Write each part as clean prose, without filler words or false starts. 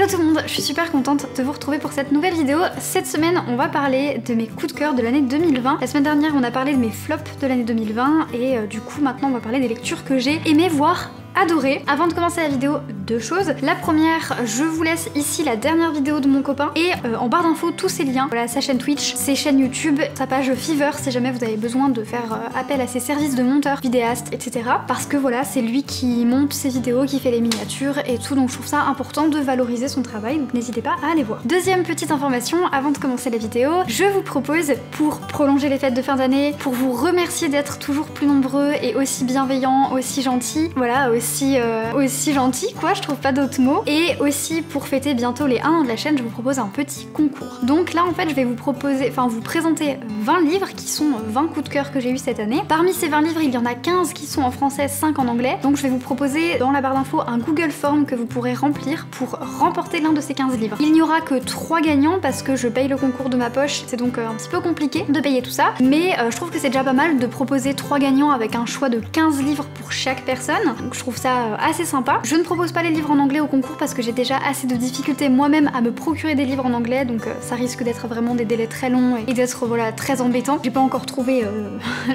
Hello tout le monde, je suis super contente de vous retrouver pour cette nouvelle vidéo. Cette semaine, on va parler de mes coups de cœur de l'année 2020. La semaine dernière, on a parlé de mes flops de l'année 2020 et du coup, maintenant, on va parler des lectures que j'ai aimées, voire adoré. Avant de commencer la vidéo, deux choses. La première, je vous laisse ici la dernière vidéo de mon copain et en barre d'infos tous ses liens. Voilà, sa chaîne Twitch, ses chaînes YouTube, sa page Fiverr si jamais vous avez besoin de faire appel à ses services de monteur, vidéaste, etc. Parce que voilà, c'est lui qui monte ses vidéos, qui fait les miniatures et tout, donc je trouve ça important de valoriser son travail, donc n'hésitez pas à aller voir. Deuxième petite information, avant de commencer la vidéo, je vous propose, pour prolonger les fêtes de fin d'année, pour vous remercier d'être toujours plus nombreux et aussi bienveillants, aussi gentils, voilà, aussi gentil quoi, je trouve pas d'autres mots, et aussi pour fêter bientôt les 1 an de la chaîne, je vous propose un petit concours. Donc là en fait je vais vous proposer, enfin vous présenter 20 livres qui sont 20 coups de cœur que j'ai eu cette année. Parmi ces 20 livres il y en a 15 qui sont en français, 5 en anglais, donc je vais vous proposer dans la barre d'infos un Google Form que vous pourrez remplir pour remporter l'un de ces 15 livres. Il n'y aura que 3 gagnants parce que je paye le concours de ma poche, c'est donc un petit peu compliqué de payer tout ça, mais je trouve que c'est déjà pas mal de proposer 3 gagnants avec un choix de 15 livres pour chaque personne, donc je trouve ça assez sympa. Je ne propose pas les livres en anglais au concours parce que j'ai déjà assez de difficultés moi-même à me procurer des livres en anglais, donc ça risque d'être vraiment des délais très longs et d'être voilà très embêtant. J'ai pas encore trouvé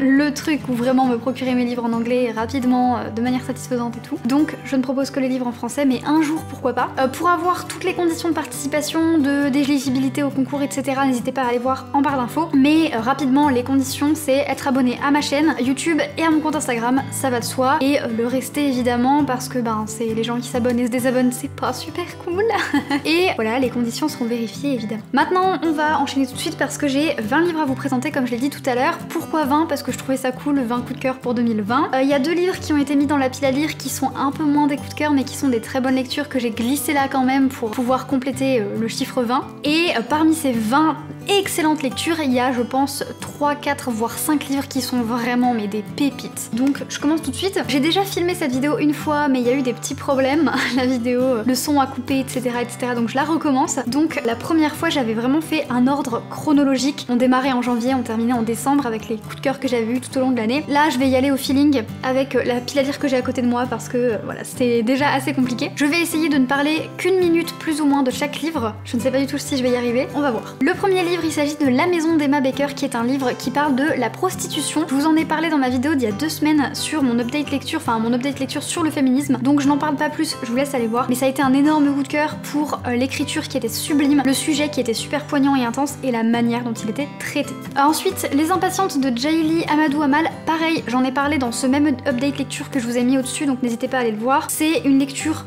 le truc où vraiment me procurer mes livres en anglais rapidement, de manière satisfaisante et tout. Donc je ne propose que les livres en français, mais un jour pourquoi pas. Pour avoir toutes les conditions de participation, d'éligibilité au concours, etc., n'hésitez pas à aller voir en barre d'infos. Mais rapidement, les conditions, c'est être abonné à ma chaîne YouTube et à mon compte Instagram, ça va de soi, et le rester évidemment parce que ben c'est les gens qui s'abonnent et se désabonnent, c'est pas super cool. Et voilà, les conditions seront vérifiées évidemment. Maintenant on va enchaîner tout de suite parce que j'ai 20 livres à vous présenter comme je l'ai dit tout à l'heure. Pourquoi 20? Parce que je trouvais ça cool, 20 coups de cœur pour 2020. Il y a 2 livres qui ont été mis dans la pile à lire qui sont un peu moins des coups de cœur mais qui sont des très bonnes lectures que j'ai glissées là quand même pour pouvoir compléter le chiffre 20. Et parmi ces 20 excellentes lectures, il y a je pense 3, 4 voire 5 livres qui sont vraiment mais des pépites. Donc je commence tout de suite. J'ai déjà filmé cette vidéo une fois mais il y a eu des petits problèmes, la vidéo, le son a coupé, etc., donc je la recommence. Donc la première fois j'avais vraiment fait un ordre chronologique. On démarrait en janvier, on terminait en décembre avec les coups de cœur que j'avais eu tout au long de l'année. Là je vais y aller au feeling avec la pile à lire que j'ai à côté de moi parce que voilà, c'était déjà assez compliqué. Je vais essayer de ne parler qu'une minute plus ou moins de chaque livre. Je ne sais pas du tout si je vais y arriver, on va voir. Le premier livre, il s'agit de La Maison d'Emma Baker, qui est un livre qui parle de la prostitution. Je vous en ai parlé dans ma vidéo d'il y a 2 semaines sur mon update lecture, enfin mon update lecture sur le féminisme, donc je n'en parle pas plus, je vous laisse aller voir. Mais ça a été un énorme coup de cœur pour l'écriture qui était sublime, le sujet qui était super poignant et intense, et la manière dont il était traité. Ensuite, Les Impatientes de Jaili Amadou Amal, pareil, j'en ai parlé dans ce même update lecture que je vous ai mis au-dessus, donc n'hésitez pas à aller le voir. C'est une lecture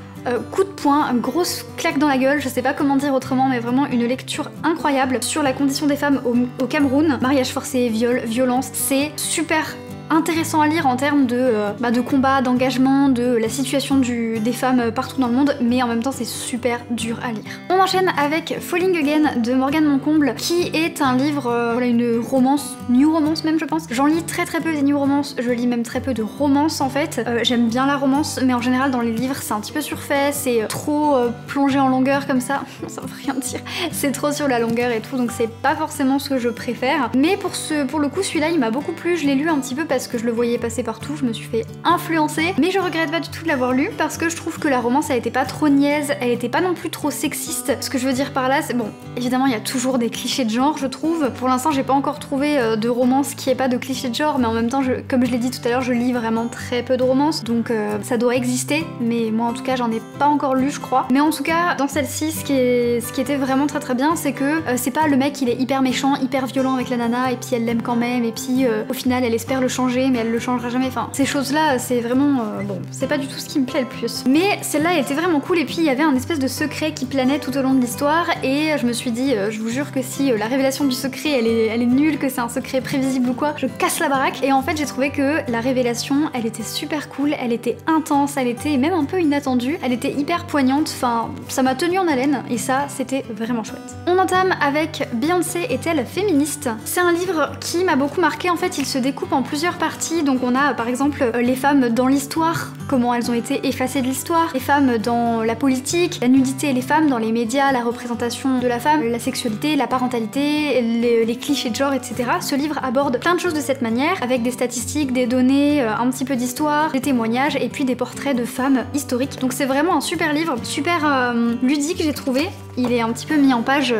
coup de poing, grosse claque dans la gueule, je sais pas comment dire autrement, mais vraiment une lecture incroyable sur la condition des femmes au Cameroun. Mariage forcé, viol, violence, c'est super intéressant à lire en termes de combat, d'engagement, de la situation des femmes partout dans le monde, mais en même temps c'est super dur à lire. On enchaîne avec Falling Again de Morgane Moncomble, qui est un livre, voilà, une romance, new romance même je pense. J'en lis très peu des new romances, je lis même très peu de romances en fait. J'aime bien la romance, mais en général dans les livres c'est un petit peu surfait, c'est trop plongé en longueur comme ça, ça veut rien dire, c'est trop sur la longueur et tout, donc c'est pas forcément ce que je préfère. Mais pour le coup celui-là il m'a beaucoup plu, je l'ai lu un petit peu parce que je le voyais passer partout, je me suis fait influencer, mais je regrette pas du tout de l'avoir lu parce que je trouve que la romance elle était pas trop niaise, elle était pas non plus trop sexiste. Ce que je veux dire par là, c'est bon, évidemment il y a toujours des clichés de genre je trouve. Pour l'instant j'ai pas encore trouvé de romance qui ait pas de clichés de genre, mais en même temps comme je l'ai dit tout à l'heure, je lis vraiment très peu de romances, donc ça doit exister, mais moi en tout cas j'en ai pas encore lu je crois. Mais en tout cas dans celle-ci ce qui était vraiment très bien, c'est que c'est pas le mec il est hyper méchant, hyper violent avec la nana et puis elle l'aime quand même et puis au final elle espère le changer mais elle le changera jamais, enfin ces choses là c'est vraiment bon, c'est pas du tout ce qui me plaît le plus. Mais celle-là elle était vraiment cool et puis il y avait un espèce de secret qui planait tout au long de l'histoire et je me suis dit je vous jure que si la révélation du secret elle est nulle, que c'est un secret prévisible ou quoi, je casse la baraque. Et en fait j'ai trouvé que la révélation elle était super cool, elle était intense, elle était même un peu inattendue, elle était hyper poignante, enfin ça m'a tenue en haleine et ça c'était vraiment chouette. On entame avec Beyoncé est-elle féministe. C'est un livre qui m'a beaucoup marqué, en fait il se découpe en plusieurs parties. Donc on a par exemple les femmes dans l'histoire, comment elles ont été effacées de l'histoire, les femmes dans la politique, la nudité et les femmes dans les médias, la représentation de la femme, la sexualité, la parentalité, les clichés de genre, etc. Ce livre aborde plein de choses de cette manière, avec des statistiques, des données, un petit peu d'histoire, des témoignages et puis des portraits de femmes historiques. Donc c'est vraiment un super livre, super ludique j'ai trouvé. Il est un petit peu mis en page...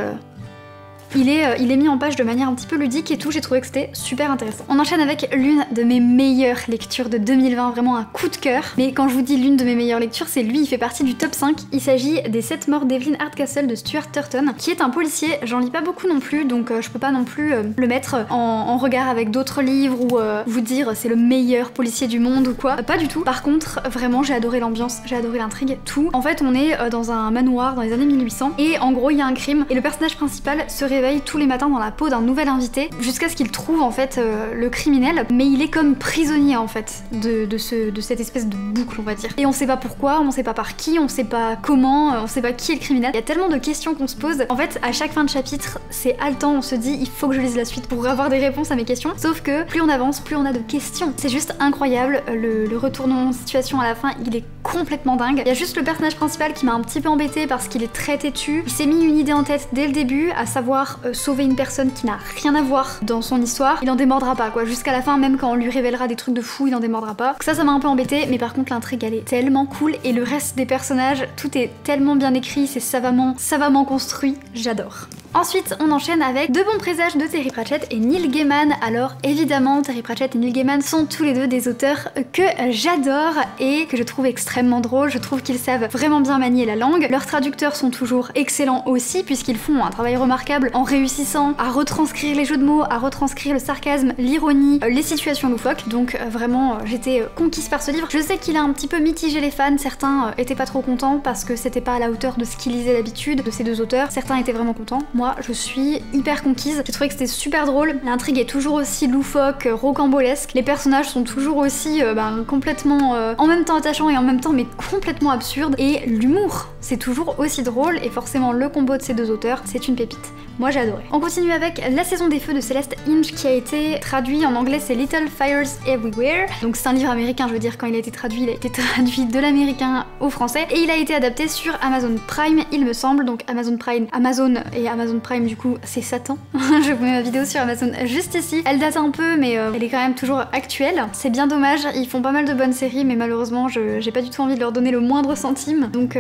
Il est mis en page de manière un petit peu ludique et tout, j'ai trouvé que c'était super intéressant. On enchaîne avec l'une de mes meilleures lectures de 2020, vraiment un coup de cœur. Mais quand je vous dis l'une de mes meilleures lectures, c'est lui, il fait partie du top 5. Il s'agit des 7 morts d'Evelyn Hardcastle de Stuart Turton, qui est un policier. J'en lis pas beaucoup non plus, donc je peux pas non plus le mettre en regard avec d'autres livres ou vous dire c'est le meilleur policier du monde ou quoi. Pas du tout. Par contre, vraiment, j'ai adoré l'ambiance, j'ai adoré l'intrigue, tout. En fait, on est dans un manoir dans les années 1800 et en gros, il y a un crime et le personnage principal se réveille tous les matins dans la peau d'un nouvel invité jusqu'à ce qu'il trouve en fait le criminel, mais il est comme prisonnier en fait de cette espèce de boucle, on va dire. Et on sait pas pourquoi, on sait pas par qui, on sait pas comment, on sait pas qui est le criminel. Il y a tellement de questions qu'on se pose. En fait, à chaque fin de chapitre, c'est haletant, on se dit il faut que je lise la suite pour avoir des réponses à mes questions. Sauf que plus on avance, plus on a de questions. C'est juste incroyable, le retournement de situation à la fin, il est complètement dingue. Il y a juste le personnage principal qui m'a un petit peu embêté parce qu'il est très têtu. Il s'est mis une idée en tête dès le début, à savoir sauver une personne qui n'a rien à voir dans son histoire. Il en démordra pas quoi, jusqu'à la fin, même quand on lui révélera des trucs de fou, il en démordra pas. Donc ça m'a un peu embêté, mais par contre l'intrigue elle est tellement cool et le reste des personnages, tout est tellement bien écrit, c'est savamment construit, j'adore. Ensuite, on enchaîne avec De bons présages de Terry Pratchett et Neil Gaiman. Alors évidemment, Terry Pratchett et Neil Gaiman sont tous les deux des auteurs que j'adore et que je trouve extrêmement drôles. Je trouve qu'ils savent vraiment bien manier la langue. Leurs traducteurs sont toujours excellents aussi puisqu'ils font un travail remarquable en réussissant à retranscrire les jeux de mots, à retranscrire le sarcasme, l'ironie, les situations loufoques. Donc vraiment, j'étais conquise par ce livre. Je sais qu'il a un petit peu mitigé les fans. Certains étaient pas trop contents parce que c'était pas à la hauteur de ce qu'ils lisaient d'habitude de ces deux auteurs. Certains étaient vraiment contents. Moi, je suis hyper conquise. J'ai trouvé que c'était super drôle. L'intrigue est toujours aussi loufoque, rocambolesque. Les personnages sont toujours aussi complètement en même temps attachants et en même temps mais complètement absurdes. Et l'humour, c'est toujours aussi drôle et forcément le combo de ces deux auteurs, c'est une pépite. Moi j'ai adoré. On continue avec La saison des feux de Celeste Inge qui a été traduit en anglais, c'est Little Fires Everywhere. Donc c'est un livre américain, je veux dire, quand il a été traduit de l'américain au français et il a été adapté sur Amazon Prime, il me semble. Donc Amazon et Amazon Prime du coup c'est Satan. Je vous mets ma vidéo sur Amazon juste ici. Elle date un peu mais elle est quand même toujours actuelle. C'est bien dommage, ils font pas mal de bonnes séries mais malheureusement j'ai pas du tout envie de leur donner le moindre centime. Donc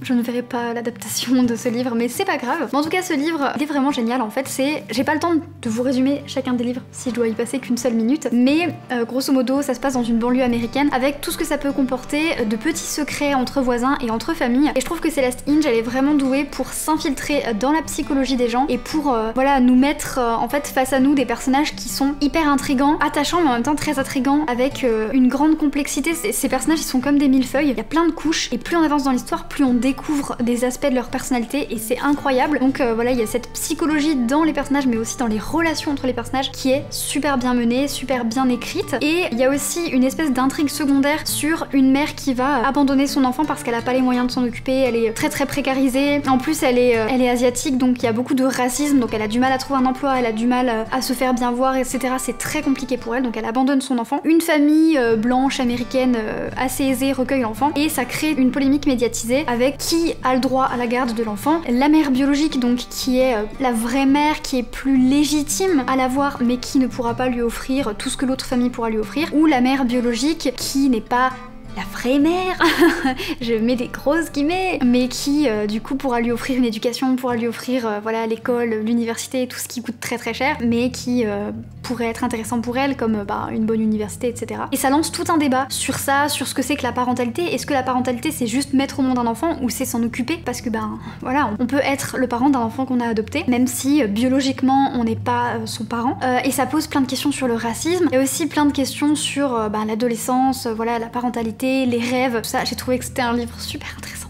je ne verrai pas l'adaptation de ce livre mais c'est pas grave. Mais en tout cas ce livre il est vraiment génial en fait. J'ai pas le temps de vous résumer chacun des livres si je dois y passer qu'une seule minute. Mais grosso modo ça se passe dans une banlieue américaine avec tout ce que ça peut comporter de petits secrets entre voisins et entre familles. Et je trouve que Celeste Inge elle est vraiment douée pour s'infiltrer dans la psychologie des gens et pour voilà nous mettre en fait face à nous des personnages qui sont hyper intrigants, attachants mais en même temps très intrigants avec une grande complexité. Ces personnages ils sont comme des millefeuilles, il y a plein de couches et plus on avance dans l'histoire plus on découvre des aspects de leur personnalité et c'est incroyable. Donc voilà, il y a cette psychologie dans les personnages mais aussi dans les relations entre les personnages qui est super bien menée, super bien écrite. Et il y a aussi une espèce d'intrigue secondaire sur une mère qui va abandonner son enfant parce qu'elle a pas les moyens de s'en occuper, elle est très précarisée. En plus elle est asiatique donc il y a beaucoup de racisme, donc elle a du mal à trouver un emploi, elle a du mal à se faire bien voir, etc. C'est très compliqué pour elle, donc elle abandonne son enfant. Une famille blanche américaine assez aisée recueille l'enfant et ça crée une polémique médiatisée avec qui a le droit à la garde de l'enfant. La mère biologique donc qui est la vraie mère, qui est plus légitime à l'avoir mais qui ne pourra pas lui offrir tout ce que l'autre famille pourra lui offrir, ou la mère biologique qui n'est pas la vraie mère, je mets des grosses guillemets, mais qui du coup pourra lui offrir une éducation, pourra lui offrir voilà l'école, l'université, tout ce qui coûte très cher, mais qui pourrait être intéressant pour elle comme une bonne université, etc. Et ça lance tout un débat sur ça, sur ce que c'est que la parentalité. Est-ce que la parentalité c'est juste mettre au monde un enfant ou c'est s'en occuper? Parce que voilà, on peut être le parent d'un enfant qu'on a adopté, même si biologiquement on n'est pas son parent. Et ça pose plein de questions sur le racisme, et aussi plein de questions sur l'adolescence, voilà, la parentalité, les rêves, tout ça. J'ai trouvé que c'était un livre super intéressant.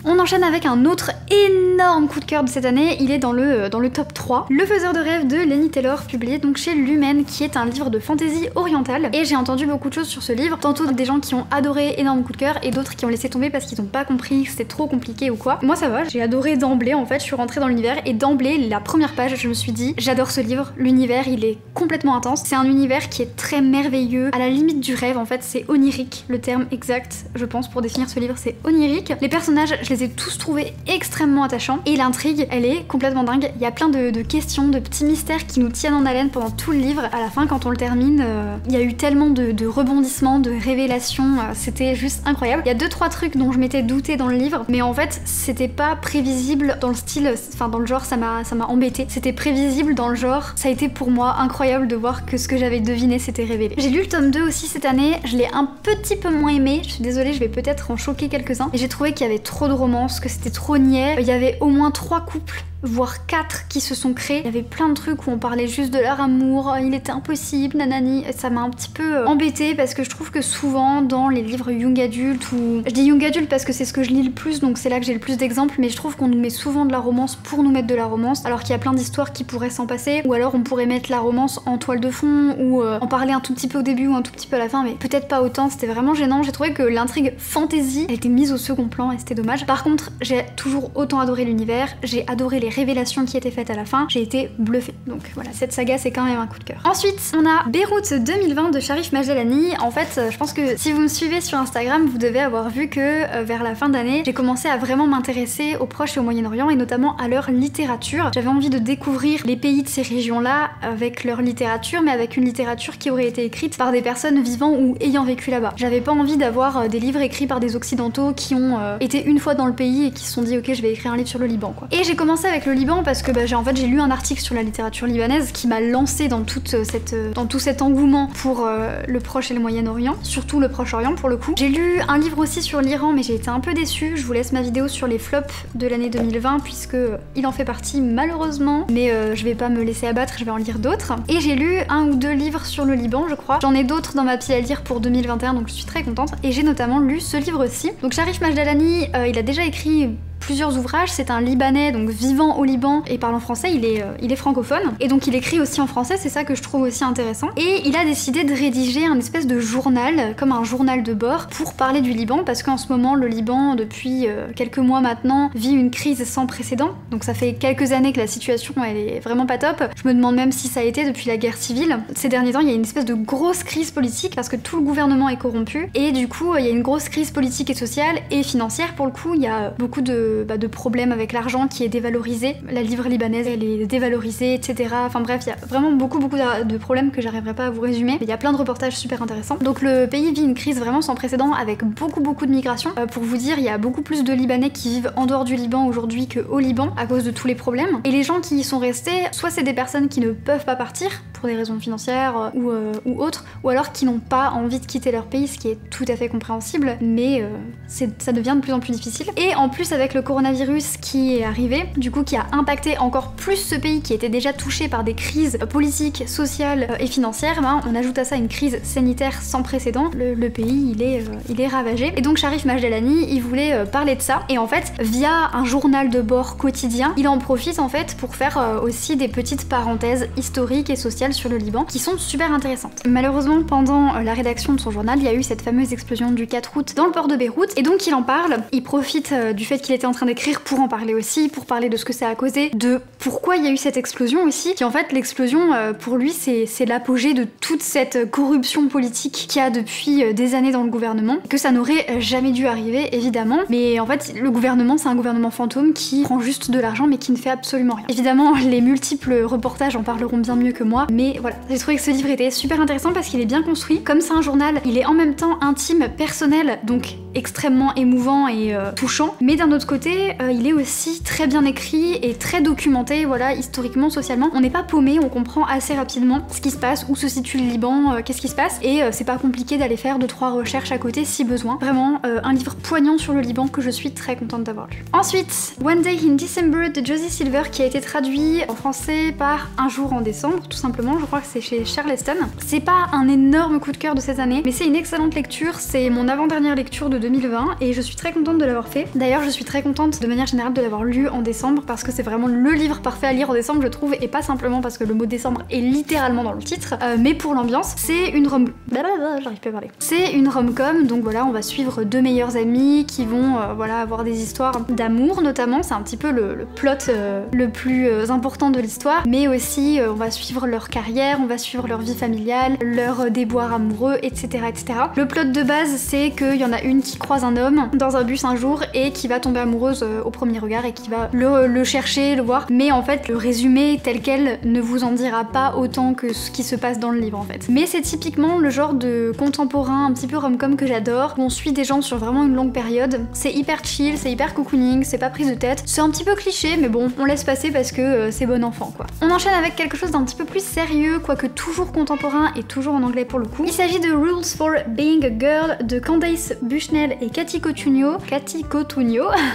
On enchaîne avec un autre énorme coup de cœur de cette année, il est dans le top 3. Le Faiseur de rêves de Laini Taylor, publié donc chez Lumen, qui est un livre de fantasy orientale. Et j'ai entendu beaucoup de choses sur ce livre, tantôt des gens qui ont adoré, énorme coup de cœur, et d'autres qui ont laissé tomber parce qu'ils n'ont pas compris que c'était trop compliqué ou quoi. Moi ça va, j'ai adoré d'emblée en fait, je suis rentrée dans l'univers et d'emblée, la première page, je me suis dit j'adore ce livre, l'univers il est complètement intense. C'est un univers qui est très merveilleux, à la limite du rêve en fait, c'est onirique, le terme exact je pense pour définir ce livre, c'est onirique. Les personnages, je les ai tous trouvés extrêmement attachants et l'intrigue, elle est complètement dingue. Il y a plein de questions, de petits mystères qui nous tiennent en haleine pendant tout le livre. À la fin, quand on le termine, il y a eu tellement de rebondissements, de révélations, c'était juste incroyable. Il y a 2-3 trucs dont je m'étais douté dans le livre, mais en fait, c'était pas prévisible dans le style, enfin dans le genre, ça m'a embêté. C'était prévisible dans le genre, ça a été pour moi incroyable de voir que ce que j'avais deviné s'était révélé. J'ai lu le tome 2 aussi cette année, je l'ai un petit peu moins aimé, je suis désolée, je vais peut-être en choquer quelques-uns, et j'ai trouvé qu'il y avait trop de romance, que c'était trop niais. Il y avait au moins 3 couples, voire 4 qui se sont créés. Il y avait plein de trucs où on parlait juste de leur amour, il était impossible, nanani. Et ça m'a un petit peu embêtée parce que je trouve que souvent dans les livres young adult, ou je dis young adult parce que c'est ce que je lis le plus, donc c'est là que j'ai le plus d'exemples, mais je trouve qu'on nous met souvent de la romance pour nous mettre de la romance, alors qu'il y a plein d'histoires qui pourraient s'en passer, ou alors on pourrait mettre la romance en toile de fond, ou en parler un tout petit peu au début ou un tout petit peu à la fin, mais peut-être pas autant, c'était vraiment gênant. J'ai trouvé que l'intrigue fantasy a été mise au second plan et c'était dommage. Par contre, j'ai toujours autant adoré l'univers, j'ai adoré les révélations qui étaient faites à la fin, j'ai été bluffée. Donc voilà, cette saga c'est quand même un coup de cœur. Ensuite, on a Beyrouth 2020 de Sharif Majdelani. En fait, je pense que si vous me suivez sur Instagram, vous devez avoir vu que vers la fin d'année, j'ai commencé à vraiment m'intéresser au Proche et au Moyen-Orient et notamment à leur littérature. J'avais envie de découvrir les pays de ces régions-là avec leur littérature, mais avec une littérature qui aurait été écrite par des personnes vivant ou ayant vécu là-bas. J'avais pas envie d'avoir des livres écrits par des occidentaux qui ont été une fois dans le pays et qui se sont dit ok, je vais écrire un livre sur le Liban quoi. Et j'ai commencé avec le Liban parce que j'ai lu un article sur la littérature libanaise qui m'a lancé dans tout cet engouement pour le Proche et le Moyen-Orient, surtout le Proche-Orient pour le coup. J'ai lu un livre aussi sur l'Iran, mais j'ai été un peu déçue. Je vous laisse ma vidéo sur les flops de l'année 2020 puisque il en fait partie malheureusement, mais je vais pas me laisser abattre, je vais en lire d'autres. Et j'ai lu 1 ou 2 livres sur le Liban, je crois. J'en ai d'autres dans ma pile à lire pour 2021, donc je suis très contente. Et j'ai notamment lu ce livre-ci. Donc Sharif Majdelani, il a déjà écrit plusieurs ouvrages, c'est un Libanais donc vivant au Liban et parlant français, il est francophone et donc il écrit aussi en français, c'est ça que je trouve aussi intéressant. Et il a décidé de rédiger un espèce de journal, comme un journal de bord, pour parler du Liban parce qu'en ce moment le Liban depuis quelques mois maintenant vit une crise sans précédent, donc ça fait quelques années que la situation elle est vraiment pas top. Je me demande même si ça a été depuis la guerre civile. Ces derniers temps il y a une espèce de grosse crise politique parce que tout le gouvernement est corrompu et du coup il y a une grosse crise politique et sociale et financière pour le coup. Il y a beaucoup de problèmes avec l'argent qui est dévalorisé, la livre libanaise elle est dévalorisée, etc. Enfin bref, il y a vraiment beaucoup de problèmes que j'arriverai pas à vous résumer, mais il y a plein de reportages super intéressants. Donc le pays vit une crise vraiment sans précédent avec beaucoup de migration. Pour vous dire, il y a beaucoup plus de Libanais qui vivent en dehors du Liban aujourd'hui qu'au Liban à cause de tous les problèmes. Et les gens qui y sont restés, soit c'est des personnes qui ne peuvent pas partir pour des raisons financières ou autres, ou alors qui n'ont pas envie de quitter leur pays, ce qui est tout à fait compréhensible, mais ça devient de plus en plus difficile. Et en plus avec le coronavirus qui est arrivé, du coup qui a impacté encore plus ce pays qui était déjà touché par des crises politiques, sociales et financières, on ajoute à ça une crise sanitaire sans précédent, le pays il est ravagé. Et donc Sharif Majdelani, il voulait parler de ça, et en fait via un journal de bord quotidien, il en profite en fait pour faire aussi des petites parenthèses historiques et sociales sur le Liban qui sont super intéressantes. Malheureusement pendant la rédaction de son journal, il y a eu cette fameuse explosion du 4 août dans le port de Beyrouth, et donc il en parle, il profite du fait qu'il était en train d'écrire pour en parler aussi, pour parler de ce que ça a causé, de pourquoi il y a eu cette explosion aussi, qui en fait l'explosion pour lui c'est l'apogée de toute cette corruption politique qu'il y a depuis des années dans le gouvernement, que ça n'aurait jamais dû arriver évidemment, mais en fait le gouvernement c'est un gouvernement fantôme qui prend juste de l'argent mais qui ne fait absolument rien. Évidemment les multiples reportages en parleront bien mieux que moi, mais voilà, j'ai trouvé que ce livre était super intéressant parce qu'il est bien construit, comme c'est un journal, il est en même temps intime, personnel, donc extrêmement émouvant et touchant, mais d'un autre côté il est aussi très bien écrit et très documenté, voilà, historiquement, socialement. On n'est pas paumé, on comprend assez rapidement ce qui se passe, où se situe le Liban, qu'est-ce qui se passe, et c'est pas compliqué d'aller faire 2-3 recherches à côté si besoin. Vraiment un livre poignant sur le Liban que je suis très contente d'avoir lu. Ensuite, One Day in December de Josie Silver qui a été traduit en français par Un jour en décembre, tout simplement, je crois que c'est chez Charleston. C'est pas un énorme coup de cœur de cette année, mais c'est une excellente lecture, c'est mon avant-dernière lecture de 2020 et je suis très contente de l'avoir fait. D'ailleurs je suis très contente de manière générale de l'avoir lu en décembre parce que c'est vraiment le livre parfait à lire en décembre je trouve, et pas simplement parce que le mot décembre est littéralement dans le titre, mais pour l'ambiance. C'est une j'arrive pas à parler. C'est une rom-com, donc voilà, on va suivre deux meilleurs amis qui vont voilà, avoir des histoires d'amour notamment, c'est un petit peu le plot le plus important de l'histoire, mais aussi on va suivre leur carrière, on va suivre leur vie familiale, leurs déboires amoureux, etc., etc. Le plot de base, c'est qu'il y en a une qui croise un homme dans un bus un jour et qui va tomber amoureuse au premier regard et qui va le chercher, le voir, mais en fait le résumé tel quel ne vous en dira pas autant que ce qui se passe dans le livre en fait. Mais c'est typiquement le genre de contemporain un petit peu rom-com que j'adore, où on suit des gens sur vraiment une longue période. C'est hyper chill, c'est hyper cocooning, c'est pas prise de tête, c'est un petit peu cliché mais bon, on laisse passer parce que c'est bon enfant quoi. On enchaîne avec quelque chose d'un petit peu plus sérieux, quoique toujours contemporain et toujours en anglais pour le coup. Il s'agit de Rules for Being a Girl de Candace Bushnell et Cathy Cotugno.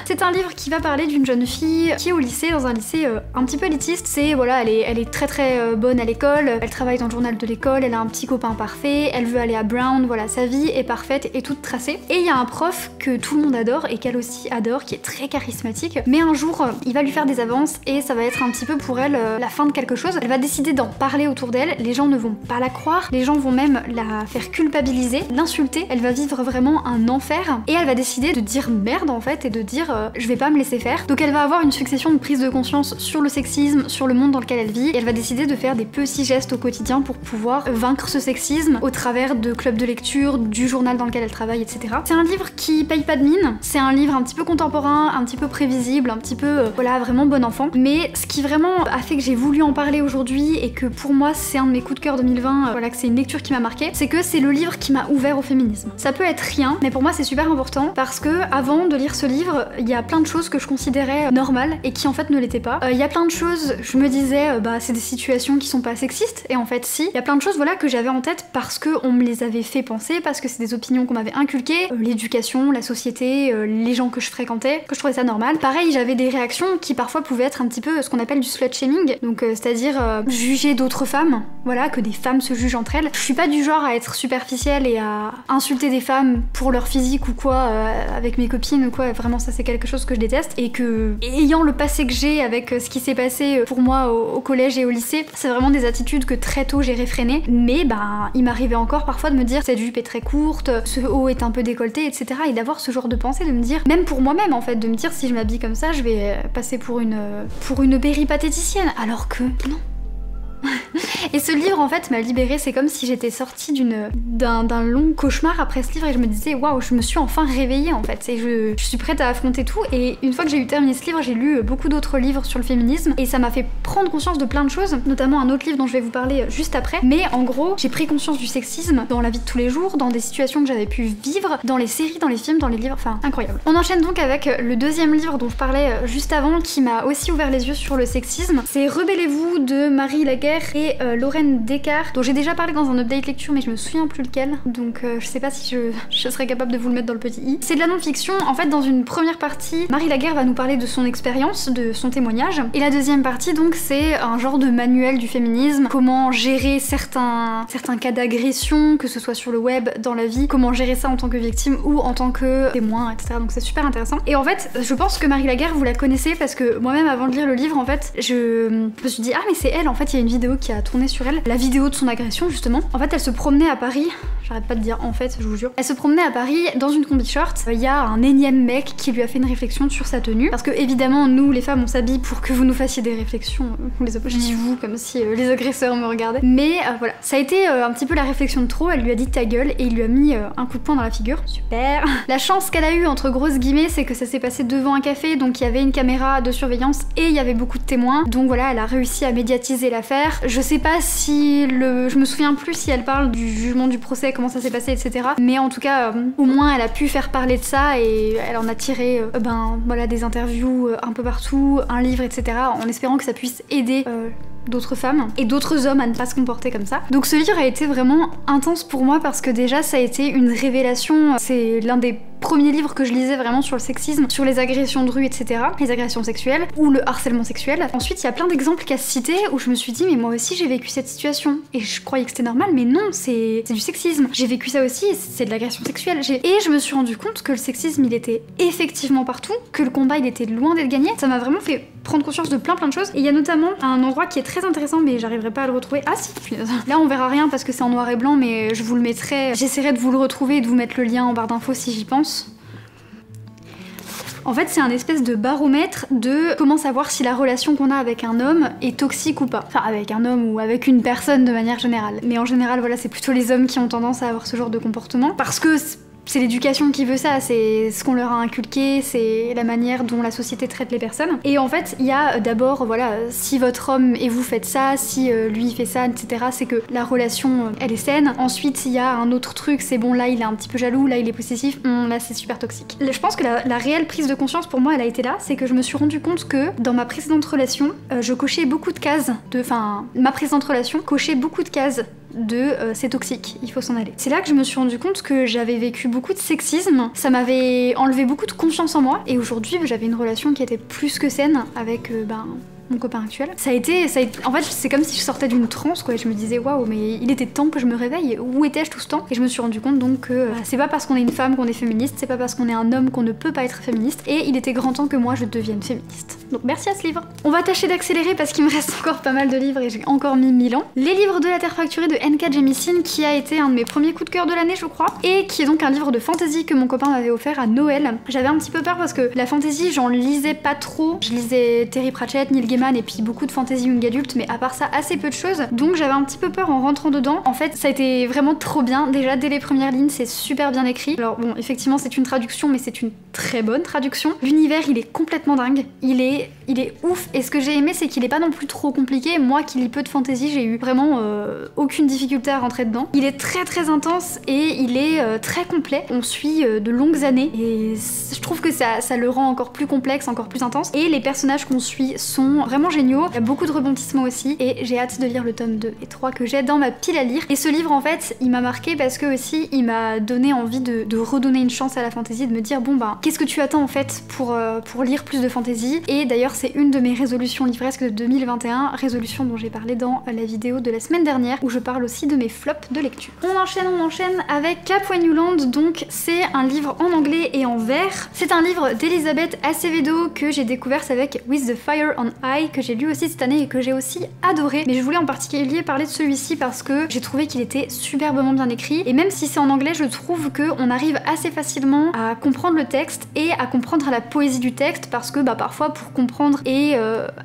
C'est un livre qui va parler d'une jeune fille qui est au lycée, dans un lycée un petit peu élitiste. C'est voilà, elle est très bonne à l'école, elle travaille dans le journal de l'école, elle a un petit copain parfait, elle veut aller à Brown, voilà, sa vie est parfaite et toute tracée. Et il y a un prof que tout le monde adore et qu'elle aussi adore, qui est très charismatique, mais un jour il va lui faire des avances et ça va être un petit peu pour elle la fin de quelque chose. Elle va décider d'en parler autour d'elle, les gens ne vont pas la croire, les gens vont même la faire culpabiliser, l'insulter, elle va vivre vraiment un enfer et elle va décider de dire merde en fait et de dire je vais pas me laisser faire. Donc elle va avoir une succession de prises de conscience sur le sexisme, sur le monde dans lequel elle vit, et elle va décider de faire des petits gestes au quotidien pour pouvoir vaincre ce sexisme au travers de clubs de lecture, du journal dans lequel elle travaille, etc. C'est un livre qui paye pas de mine, c'est un livre un petit peu contemporain, un petit peu prévisible, un petit peu voilà, vraiment bon enfant. Mais ce qui vraiment a fait que j'ai voulu en parler aujourd'hui et que pour moi c'est un de mes coups de cœur 2020, voilà, que c'est une lecture qui m'a marqué, c'est que c'est le livre qui m'a ouvert au féminisme. Ça peut être rien, mais pour moi c'est super important parce que avant de lire ce livre, il y a plein de choses que je considérais normales et qui en fait ne l'étaient pas. Il y a plein de choses, je me disais bah c'est des situations qui sont pas sexistes, et en fait si. Il y a plein de choses voilà que j'avais en tête parce que on me les avait fait penser, parce que c'est des opinions qu'on m'avait inculquées, l'éducation, la société, les gens que je fréquentais, que je trouvais ça normal. Pareil, j'avais des réactions qui parfois pouvaient être un petit peu ce qu'on appelle du slut shaming, donc c'est-à-dire juger d'autres femmes, voilà, que des femmes se jugent entre elles. Je suis pas du genre à être superficielle et à insulter des femmes pour leur physique ou quoi avec mes copines ou quoi, vraiment ça c'est quelque chose que je déteste, et que ayant le passé que j'ai avec ce qui s'est passé pour moi au collège et au lycée, c'est vraiment des attitudes que très tôt j'ai réfrénées, mais ben il m'arrivait encore parfois de me dire cette jupe est très courte, ce haut est un peu décolleté, etc. et d'avoir ce genre de pensée, de me dire, même pour moi-même en fait, de me dire si je m'habille comme ça je vais passer pour une péripatéticienne, alors que non. Et ce livre en fait m'a libérée, c'est comme si j'étais sortie d'un long cauchemar après ce livre et je me disais waouh, je me suis enfin réveillée en fait, et je suis prête à affronter tout. Et une fois que j'ai eu terminé ce livre, j'ai lu beaucoup d'autres livres sur le féminisme et ça m'a fait prendre conscience de plein de choses, notamment un autre livre dont je vais vous parler juste après. Mais en gros, j'ai pris conscience du sexisme dans la vie de tous les jours, dans des situations que j'avais pu vivre, dans les séries, dans les films, dans les livres, enfin incroyable. On enchaîne donc avec le deuxième livre dont je parlais juste avant, qui m'a aussi ouvert les yeux sur le sexisme. C'est Rebellez-vous de Marie Laguerre et Lorraine Descartes, dont j'ai déjà parlé dans un update lecture mais je me souviens plus lequel, donc je sais pas si je serais capable de vous le mettre dans le petit i. C'est de la non-fiction. En fait, dans une première partie, Marie Laguerre va nous parler de son expérience, de son témoignage, et la deuxième partie donc c'est un genre de manuel du féminisme, comment gérer certains cas d'agression, que ce soit sur le web, dans la vie, comment gérer ça en tant que victime ou en tant que témoin, etc. Donc c'est super intéressant. Et en fait, je pense que Marie Laguerre, vous la connaissez parce que moi-même avant de lire le livre, en fait, je me suis dit ah mais c'est elle, en fait il y a une vidéo qui a tourné sur elle, la vidéo de son agression justement. En fait elle se promenait à Paris, j'arrête pas de dire en fait, je vous jure, elle se promenait à Paris dans une combi short, il y a un énième mec qui lui a fait une réflexion sur sa tenue, parce que évidemment nous les femmes on s'habille pour que vous nous fassiez des réflexions, je dis vous comme si les agresseurs me regardaient, mais voilà, ça a été un petit peu la réflexion de trop, elle lui a dit ta gueule et il lui a mis un coup de poing dans la figure, super. La chance qu'elle a eue entre grosses guillemets, c'est que ça s'est passé devant un café, donc il y avait une caméra de surveillance et il y avait beaucoup de témoins, donc voilà, elle a réussi à médiatiser l'affaire. Je sais pas si je me souviens plus si elle parle du jugement du procès, comment ça s'est passé, etc. Mais en tout cas, au moins elle a pu faire parler de ça et elle en a tiré voilà, des interviews un peu partout, un livre, etc. en espérant que ça puisse aider d'autres femmes et d'autres hommes à ne pas se comporter comme ça. Donc ce livre a été vraiment intense pour moi parce que déjà ça a été une révélation, c'est l'un des premiers livres que je lisais vraiment sur le sexisme, sur les agressions de rue, etc., les agressions sexuelles ou le harcèlement sexuel. Ensuite il y a plein d'exemples qu'à citer où je me suis dit mais moi aussi j'ai vécu cette situation et je croyais que c'était normal mais non, c'est du sexisme. J'ai vécu ça aussi, c'est de l'agression sexuelle. Et je me suis rendu compte que le sexisme il était effectivement partout, que le combat il était loin d'être gagné. Ça m'a vraiment fait prendre conscience de plein de choses. Et il y a notamment un endroit qui est très intéressant mais j'arriverai pas à le retrouver. Ah si, là on verra rien parce que c'est en noir et blanc mais je vous le mettrai, j'essaierai de vous le retrouver et de vous mettre le lien en barre d'infos si j'y pense. En fait, c'est un espèce de baromètre de comment savoir si la relation qu'on a avec un homme est toxique ou pas. Enfin, avec un homme ou avec une personne de manière générale. Mais en général, voilà, c'est plutôt les hommes qui ont tendance à avoir ce genre de comportement. Parce que c'est l'éducation qui veut ça, c'est ce qu'on leur a inculqué, c'est la manière dont la société traite les personnes. Et en fait, il y a d'abord, voilà, si votre homme et vous faites ça, si lui fait ça, etc., c'est que la relation, elle est saine. Ensuite, il y a un autre truc, c'est bon, là il est un petit peu jaloux, là il est possessif, là c'est super toxique. Je pense que la réelle prise de conscience pour moi, elle a été là, c'est que je me suis rendu compte que dans ma précédente relation, je cochais beaucoup de cases ma précédente relation cochait beaucoup de cases de c'est toxique, il faut s'en aller. C'est là que je me suis rendu compte que j'avais vécu beaucoup de sexisme, ça m'avait enlevé beaucoup de confiance en moi, et aujourd'hui j'avais une relation qui était plus que saine avec mon copain actuel. Ça a été en fait c'est comme si je sortais d'une transe quoi, et je me disais waouh mais il était temps que je me réveille, où étais-je tout ce temps? Et je me suis rendu compte donc que c'est pas parce qu'on est une femme qu'on est féministe, c'est pas parce qu'on est un homme qu'on ne peut pas être féministe, et il était grand temps que moi je devienne féministe. Donc merci à ce livre. On va tâcher d'accélérer parce qu'il me reste encore pas mal de livres et j'ai encore mis 1000 ans. Les livres de la Terre fracturée de N.K. Jemisin, qui a été un de mes premiers coups de cœur de l'année je crois, et qui est donc un livre de fantasy que mon copain m'avait offert à Noël. J'avais un petit peu peur parce que la fantasy j'en lisais pas trop, je lisais Terry Pratchett, Neil Gaiman et puis beaucoup de fantasy young adulte, mais à part ça assez peu de choses, donc j'avais un petit peu peur en rentrant dedans. En fait ça a été vraiment trop bien, déjà dès les premières lignes c'est super bien écrit. Alors bon effectivement c'est une traduction mais c'est une très bonne traduction. L'univers il est complètement dingue, il est ouf, et ce que j'ai aimé c'est qu'il est pas non plus trop compliqué. Moi qui lis peu de fantasy j'ai eu vraiment aucune difficulté à rentrer dedans. Il est très très intense et il est très complet, on suit de longues années et je trouve que ça le rend encore plus complexe, encore plus intense, et les personnages qu'on suit sont vraiment géniaux. Il y a beaucoup de rebondissements aussi et j'ai hâte de lire le tome 2 et 3 que j'ai dans ma pile à lire. Et ce livre en fait il m'a marqué parce que aussi il m'a donné envie de redonner une chance à la fantasy, de me dire bon bah qu'est-ce que tu attends en fait pour lire plus de fantasy. Et d'ailleurs c'est une de mes résolutions livresques de 2021, résolution dont j'ai parlé dans la vidéo de la semaine dernière où je parle aussi de mes flops de lecture. On enchaîne avec Cap When You Land. Donc c'est un livre en anglais et en vers. C'est un livre d'Elizabeth Acevedo que j'ai découvert avec With the Fire on Eye, que j'ai lu aussi cette année et que j'ai aussi adoré. Mais je voulais en particulier parler de celui-ci parce que j'ai trouvé qu'il était superbement bien écrit, et même si c'est en anglais je trouve qu'on arrive assez facilement à comprendre le texte et à comprendre la poésie du texte, parce que parfois pour comprendre et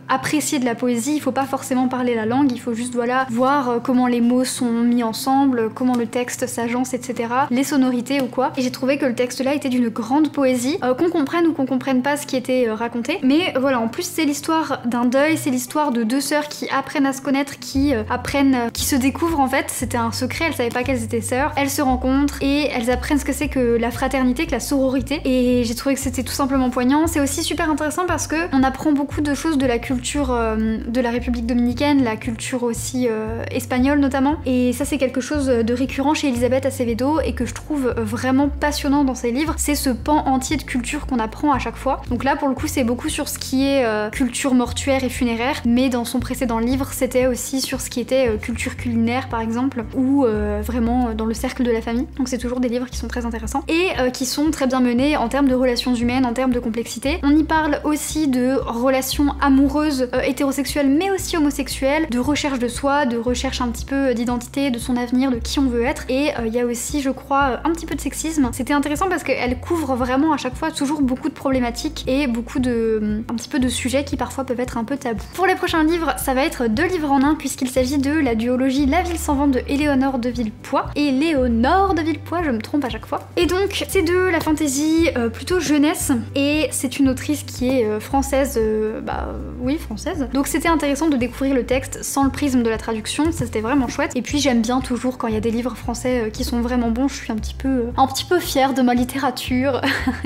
apprécier de la poésie il faut pas forcément parler la langue, il faut juste voilà voir comment les mots sont mis ensemble, comment le texte s'agence, etc., les sonorités ou quoi. Et j'ai trouvé que le texte là était d'une grande poésie, qu'on comprenne ou qu'on comprenne pas ce qui était raconté, mais voilà, en plus c'est l'histoire d'un deuil, c'est l'histoire de deux sœurs qui apprennent à se connaître, qui se découvrent en fait. C'était un secret, elles savaient pas qu'elles étaient sœurs, elles se rencontrent et elles apprennent ce que c'est que la fraternité, que la sororité, et j'ai trouvé que c'était tout simplement poignant. C'est aussi super intéressant parce que on apprend beaucoup de choses de la culture de la République dominicaine, la culture aussi espagnole notamment, et ça c'est quelque chose de récurrent chez Elizabeth Acevedo et que je trouve vraiment passionnant dans ses livres. C'est ce pan entier de culture qu'on apprend à chaque fois. Donc là pour le coup c'est beaucoup sur ce qui est culture mortuaire et funéraire, mais dans son précédent livre c'était aussi sur ce qui était culture culinaire par exemple, ou vraiment dans le cercle de la famille. Donc c'est toujours des livres qui sont très intéressants et qui sont très bien menés en termes de relations humaines, en termes de complexité. On y parle aussi de relations amoureuses hétérosexuelles mais aussi homosexuelles, de recherche de soi, de recherche un petit peu d'identité, de son avenir, de qui on veut être, et il y a aussi je crois un petit peu de sexisme. C'était intéressant parce qu'elle couvre vraiment à chaque fois toujours beaucoup de problématiques et beaucoup un petit peu de sujets qui parfois peuvent être un peu tabous. Pour les prochains livres, ça va être 2 livres en un puisqu'il s'agit de la duologie La Ville sans vent de Éléonore de Villepoix et Léonore de Villepoix, je me trompe à chaque fois. Et donc c'est de la fantasy plutôt jeunesse, et c'est une autrice qui est française, oui française. Donc c'était intéressant de découvrir le texte sans le prisme de la traduction, ça c'était vraiment chouette. Et puis j'aime bien toujours quand il y a des livres français qui sont vraiment bons, je suis un petit peu fière de ma littérature.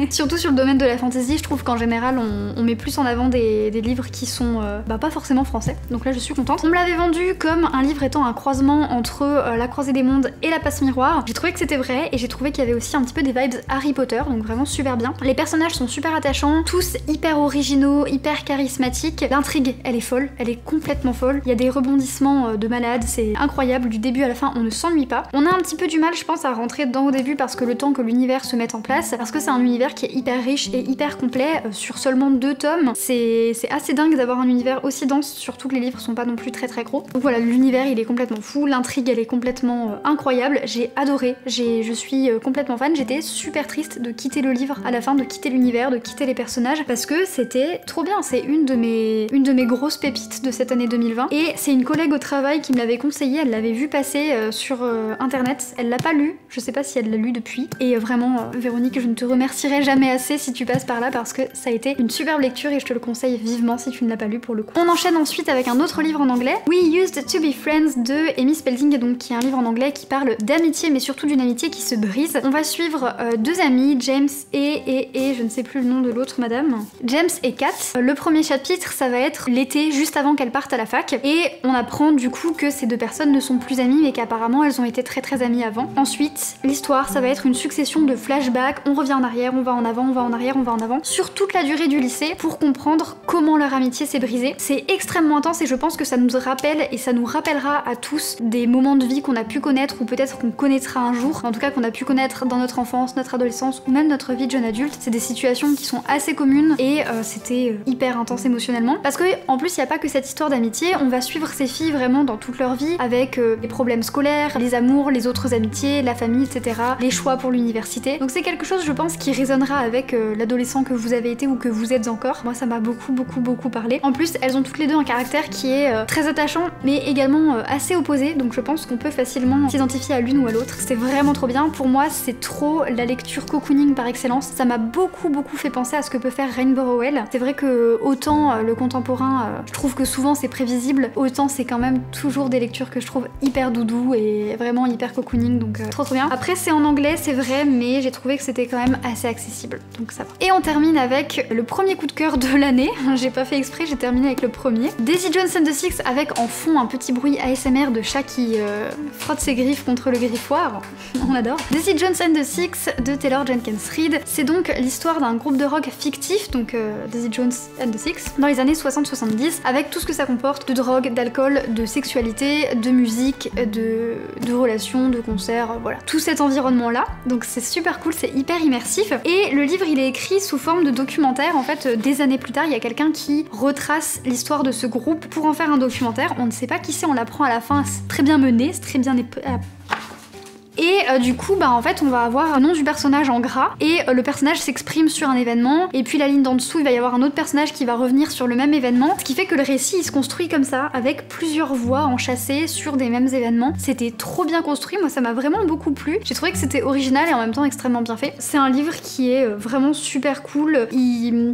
Surtout sur le domaine de la fantasy, je trouve qu'en général on met plus en avant des livres qui sont pas forcément français, donc là je suis contente. On me l'avait vendu comme un livre étant un croisement entre La Croisée des Mondes et La Passe Miroir. J'ai trouvé que c'était vrai et j'ai trouvé qu'il y avait aussi un petit peu des vibes Harry Potter, donc vraiment super bien. Les personnages sont super attachants, tous hyper originaux, hyper charismatiques. L'intrigue, elle est folle, elle est complètement folle. Il y a des rebondissements de malade, c'est incroyable, du début à la fin on ne s'ennuie pas. On a un petit peu du mal je pense à rentrer dedans au début parce que le temps que l'univers se mette en place, parce que c'est un univers qui est hyper riche et hyper complet sur seulement 2 tomes. C'est assez dingue d'avoir un univers aussi dense, surtout que les livres sont pas non plus très gros. Donc voilà, l'univers il est complètement fou, l'intrigue elle est complètement incroyable, j'ai adoré, je suis complètement fan. J'étais super triste de quitter le livre à la fin, de quitter l'univers, de quitter les personnages, parce que c'était trop bien. C'est une de mes grosses pépites de cette année 2020 et c'est une collègue au travail qui me l'avait conseillé, elle l'avait vu passer sur internet, elle l'a pas lu, je sais pas si elle l'a lu depuis et vraiment Véronique, je ne te remercierai jamais assez si tu passes par là parce que ça a été une superbe lecture et je te le conseille vivement si tu ne l'as pas lu pour le coup. On enchaîne ensuite avec un autre livre en anglais, We Used to Be Friends de Amy Spalding, donc qui est un livre en anglais qui parle d'amitié mais surtout d'une amitié qui se brise. On va suivre 2 amis, James et je ne sais plus le nom de l'autre madame, James et Kat. Le premier chapitre ça va être l'été juste avant qu'elles partent à la fac et on apprend du coup que ces 2 personnes ne sont plus amies mais qu'apparemment elles ont été très amies avant. Ensuite l'histoire ça va être une succession de flashbacks, on revient en arrière, on va en avant, on va en arrière, on va en avant sur toute la durée du lycée pour comprendre comment leur amitié s'est brisée. C'est extrêmement intense et je pense que ça nous rappelle et ça nous rappellera à tous des moments de vie qu'on a pu connaître ou peut-être qu'on connaîtra un jour, en tout cas qu'on a pu connaître dans notre enfance, notre adolescence ou même notre vie de jeune adulte. C'est des situations qui sont assez communes et c'était hyper intense émotionnellement parce que en plus il n'y a pas que cette histoire d'amitié, on va suivre ces filles vraiment dans toute leur vie avec les problèmes scolaires, les amours, les autres amitiés, la famille, etc., les choix pour l'université. Donc c'est quelque chose je pense qui résonnera avec l'adolescent que vous avez été ou que vous êtes encore. Moi ça m'a beaucoup parlé. En plus elles ont toutes les deux un caractère qui est très attachant mais également assez opposé, donc je pense qu'on peut facilement s'identifier à l'une ou à l'autre. C'est vraiment trop bien. Pour moi c'est trop la lecture cocooning par excellence. Ça m'a beaucoup fait penser à ce que peut faire Rainbow Rowell. C'est vrai que autant le contemporain je trouve que souvent c'est prévisible, autant c'est quand même toujours des lectures que je trouve hyper doudou et vraiment hyper cocooning, donc trop bien. Après c'est en anglais c'est vrai mais j'ai trouvé que c'était quand même assez accessible, donc ça va. Et on termine avec le premier coup de cœur de l'année. J'ai pas fait exprès, j'ai terminé avec le premier. Daisy Jones and the Six avec en fond un petit bruit ASMR de chat qui frotte ses griffes contre le griffoir. On adore. Daisy Jones and the Six de Taylor Jenkins Reid. C'est donc l'histoire d'un groupe de rock fictif, donc Daisy Jones and the Six, dans les années 60-70, avec tout ce que ça comporte de drogue, d'alcool, de sexualité, de musique, de relations, de concerts, voilà. Tout cet environnement-là. Donc c'est super cool, c'est hyper immersif. Et le livre, il est écrit sous forme de documentaire. En fait, des années plus tard, il y a quelqu'un qui retrace l'histoire de ce groupe pour en faire un documentaire. On ne sait pas qui c'est, on l'apprend à la fin. C'est très bien mené, c'est très bien et du coup, en fait, on va avoir un nom du personnage en gras et le personnage s'exprime sur un événement et puis la ligne d'en dessous, il va y avoir un autre personnage qui va revenir sur le même événement, ce qui fait que le récit, il se construit comme ça, avec plusieurs voix enchâssées sur des mêmes événements. C'était trop bien construit, moi ça m'a vraiment beaucoup plu. J'ai trouvé que c'était original et en même temps extrêmement bien fait. C'est un livre qui est vraiment super cool.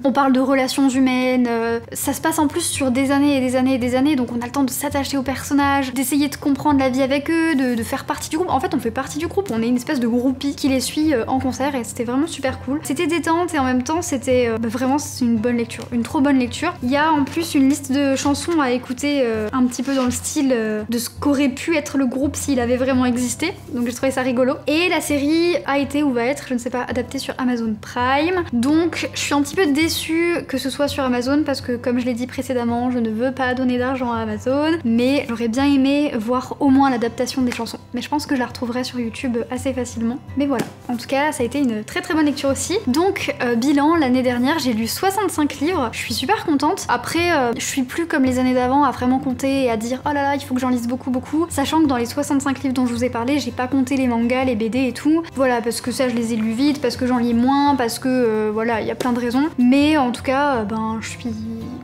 On parle de relations humaines, ça se passe en plus sur des années et des années et des années, donc on a le temps de s'attacher aux personnages, d'essayer de comprendre la vie avec eux, de faire partie du groupe. En fait, on fait partie du groupe, on est une espèce de groupie qui les suit en concert et c'était vraiment super cool. C'était détente et en même temps c'était vraiment une bonne lecture, une trop bonne lecture. Il y a en plus une liste de chansons à écouter un petit peu dans le style de ce qu'aurait pu être le groupe s'il avait vraiment existé, donc j'ai trouvé ça rigolo. Et la série a été ou va être, je ne sais pas, adaptée sur Amazon Prime, donc je suis un petit peu déçue que ce soit sur Amazon parce que comme je l'ai dit précédemment, je ne veux pas donner d'argent à Amazon, mais j'aurais bien aimé voir au moins l'adaptation des chansons. Mais je pense que je la retrouverai sur YouTube assez facilement. Mais voilà, en tout cas ça a été une très bonne lecture aussi. Donc bilan, l'année dernière j'ai lu 65 livres, je suis super contente. Après je suis plus comme les années d'avant à vraiment compter et à dire oh là là il faut que j'en lise beaucoup, sachant que dans les 65 livres dont je vous ai parlé, j'ai pas compté les mangas, les BD et tout. Voilà, parce que ça je les ai lus vite, parce que j'en lis moins, parce que voilà, il y a plein de raisons. Mais en tout cas, je suis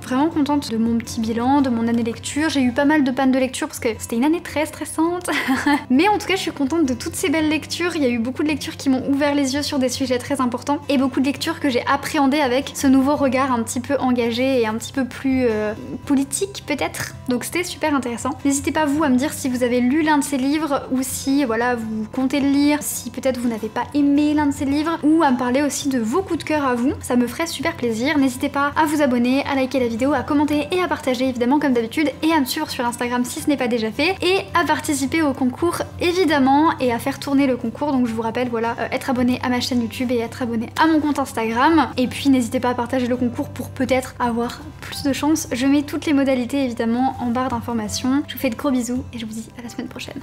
vraiment contente de mon petit bilan, de mon année lecture. J'ai eu pas mal de pannes de lecture parce que c'était une année très stressante. Mais en tout cas, je suis contente de toutes ces belles lectures. Il y a eu beaucoup de lectures qui m'ont ouvert les yeux sur des sujets très importants et beaucoup de lectures que j'ai appréhendées avec ce nouveau regard un petit peu engagé et un petit peu plus politique peut-être. Donc c'était super intéressant. N'hésitez pas vous à me dire si vous avez lu l'un de ces livres ou si voilà vous comptez le lire, si peut-être vous n'avez pas aimé l'un de ces livres, ou à me parler aussi de vos coups de cœur à vous. Ça me ferait super plaisir. N'hésitez pas à vous abonner, à liker la vidéo, à commenter et à partager évidemment comme d'habitude, et à me suivre sur Instagram si ce n'est pas déjà fait, et à participer au concours évidemment, et à faire tourner le concours. Donc je vous rappelle, voilà, être abonné à ma chaîne YouTube et être abonné à mon compte Instagram, et puis n'hésitez pas à partager le concours pour peut-être avoir plus de chance. Je mets toutes les modalités évidemment en barre d'informations. Je vous fais de gros bisous et je vous dis à la semaine prochaine.